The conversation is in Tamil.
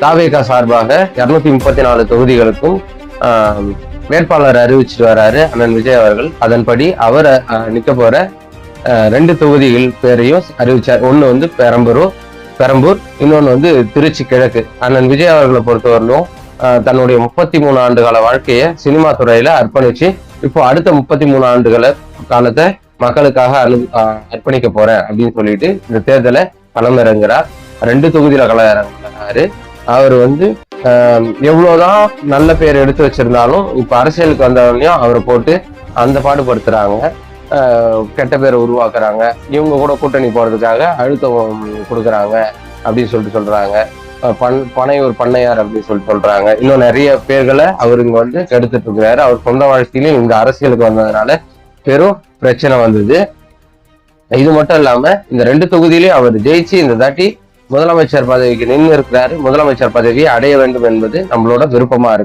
தாவேகா சார்பாக 234 தொகுதிகளுக்கும் வேட்பாளர் அறிவிச்சிட்டு வர்றாரு அண்ணன் விஜய் அவர்கள். அதன்படி அவர் நிக்க போற 2 தொகுதிகள் பேரையும் அறிவிச்சார். ஒண்ணு வந்து பெரம்பூர், இன்னொன்னு வந்து திருச்சி கிழக்கு. அண்ணன் விஜய் அவர்களை பொறுத்தவரையிலும் தன்னுடைய 33 ஆண்டுகால வாழ்க்கைய சினிமா துறையில அர்ப்பணிச்சு இப்போ அடுத்த 33 ஆண்டுகள காலத்தை மக்களுக்காக அர்ப்பணிக்க போறேன் அப்படின்னு சொல்லிட்டு இந்த தேர்தலை களமிறங்குறார். 2 தொகுதியில களமிறங்குறாரு. அவர் வந்து எவ்வளவுதான் நல்ல பேர் எடுத்து வச்சிருந்தாலும் இப்ப அரசியலுக்கு வந்தவங்களையும் அவரை போட்டு அந்த பாடுபடுத்துறாங்க, கெட்ட பேரை உருவாக்குறாங்க. இவங்க கூட கூட்டணி போறதுக்காக அழுத்தம் கொடுக்குறாங்க அப்படின்னு சொல்றாங்க. பனையூர் பண்ணையார் அப்படின்னு சொல்றாங்க. இன்னும் நிறைய பேர்களை அவர் இங்க வந்து கெடுத்துட்டு இருக்கிறாரு. அவர் சொந்த வாழ்க்கையிலும் இந்த அரசியலுக்கு வந்ததுனால பெரும் பிரச்சனை வந்தது. இது மட்டும் இல்லாம இந்த 2 தொகுதியிலையும் அவர் ஜெயிச்சு இந்த தாட்டி முதலமைச்சர் பதவிக்கு நின்று இருக்கிறாரு. முதலமைச்சர் பதவியை அடைய வேண்டும் என்பது நம்மளோட விருப்பமா இருக்கு.